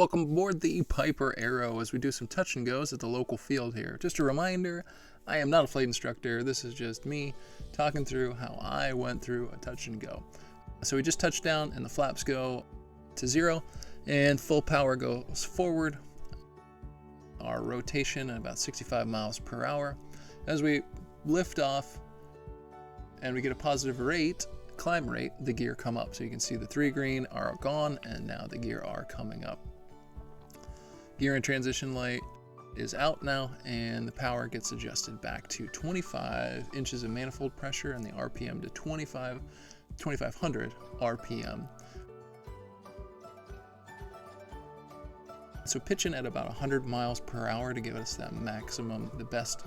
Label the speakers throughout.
Speaker 1: welcome aboard the Piper Arrow as we do some touch and goes at the local field here. Just a reminder, I am not a flight instructor. This is just me talking through how I went through a touch and go. So we just touched down and the flaps go to 0 and full power goes forward. Our rotation at about 65 miles per hour. As we lift off and we get a positive rate, climb rate, the gear come up. So you can see the 3 green are gone and now the gear are coming up. Gear and transition light is out now and the power gets adjusted back to 25 inches of manifold pressure and the RPM to 2500 RPM. So pitching at about 100 miles per hour to give us that maximum, the best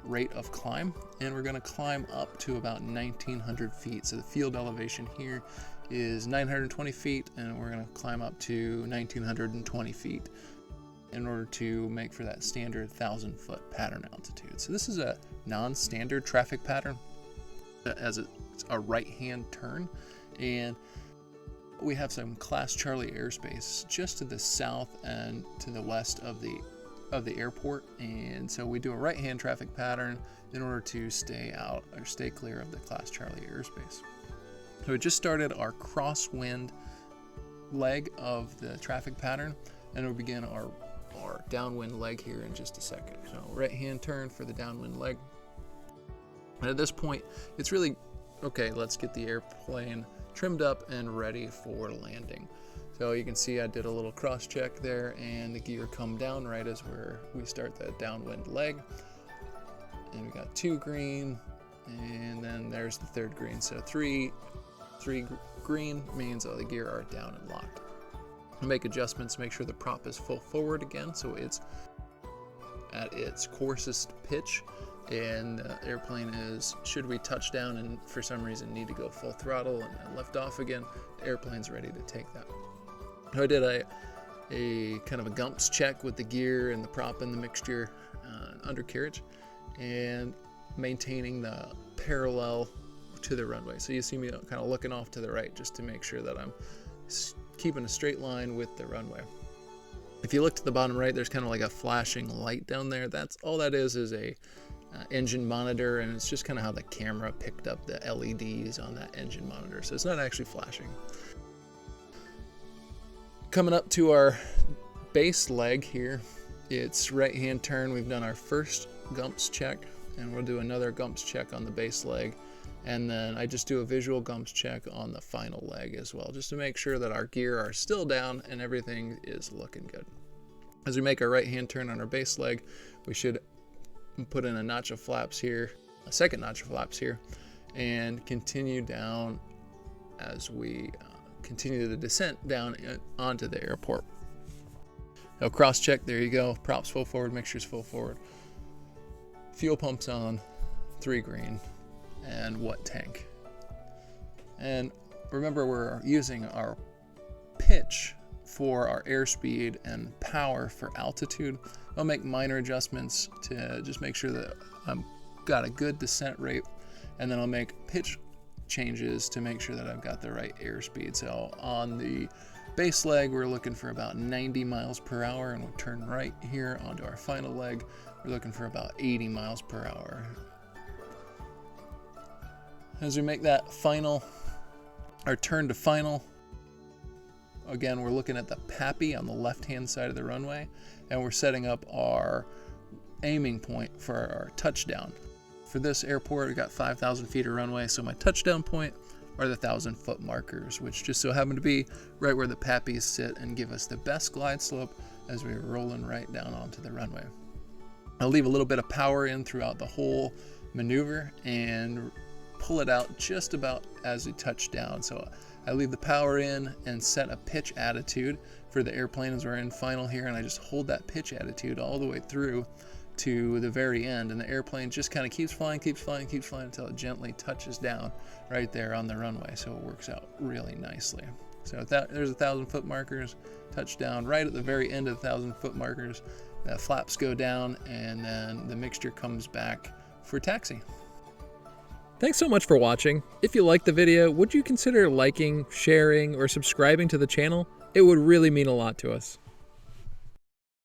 Speaker 1: rate of climb, and we're going to climb up to about 1900 feet. So the field elevation here is 920 feet and we're going to climb up to 1920 feet in order to make for that standard 1,000-foot pattern altitude. So this is a non-standard traffic pattern as it's a right-hand turn, and we have some Class Charlie airspace just to the south and to the west of the airport, and so we do a right-hand traffic pattern in order to stay out or stay clear of the Class Charlie airspace. So we just started our crosswind leg of the traffic pattern, and we'll begin our downwind leg here in just a second. So right-hand turn for the downwind leg. And at this point, it's really okay. Let's get the airplane trimmed up and ready for landing. So you can see I did a little cross check there and the gear come down right as we start the downwind leg. And we got 2 green and then there's the 3rd green. So three green means the gear are down and locked. We'll make adjustments, make sure the prop is full forward again so it's at its coarsest pitch. And the airplane is, should we touch down and for some reason need to go full throttle and lift off again, the airplane's ready to take that. I did a kind of a gumps check with the gear and the prop and the mixture undercarriage and maintaining the parallel to the runway. So you see me kind of looking off to the right just to make sure that I'm keeping a straight line with the runway. If you look to the bottom right, there's kind of like a flashing light down there. That's all that is a engine monitor, and it's just kind of how the camera picked up the LEDs on that engine monitor. So it's not actually flashing. Coming up to our base leg here, it's right-hand turn. We've done our first gumps check, and we'll do another gumps check on the base leg. And then I just do a visual gumps check on the final leg as well, just to make sure that our gear are still down and everything is looking good. As we make our right-hand turn on our base leg, we should put in a notch of flaps here, a second notch of flaps here, and continue down as we continue the descent down onto the airport. Now cross check, there you go, props full forward, mixtures full forward. Fuel pumps on, 3 green, and what tank. And remember, we're using our pitch for our airspeed and power for altitude. I'll make minor adjustments to just make sure that I've got a good descent rate, and then I'll make pitch changes to make sure that I've got the right airspeed. So on the base leg, we're looking for about 90 miles per hour, and we'll turn right here onto our final leg. We're looking for about 80 miles per hour. As we make that final, our turn to final, again, we're looking at the PAPI on the left-hand side of the runway, and we're setting up our aiming point for our touchdown. For this airport, we got 5,000 feet of runway, so my touchdown point are the 1,000-foot markers, which just so happen to be right where the PAPIs sit and give us the best glide slope as we're rolling right down onto the runway. I'll leave a little bit of power in throughout the whole maneuver and pull it out just about as we touch down. So I leave the power in and set a pitch attitude for the airplane as we're in final here, and I just hold that pitch attitude all the way through to the very end, and the airplane just kind of keeps flying until it gently touches down right there on the runway. So it works out really nicely. So there's 1,000-foot markers, touchdown right at the very end of the 1,000-foot markers. The flaps go down and then the mixture comes back for taxi.
Speaker 2: Thanks so much for watching. If you liked the video, would you consider liking, sharing, or subscribing to the channel? It would really mean a lot to us.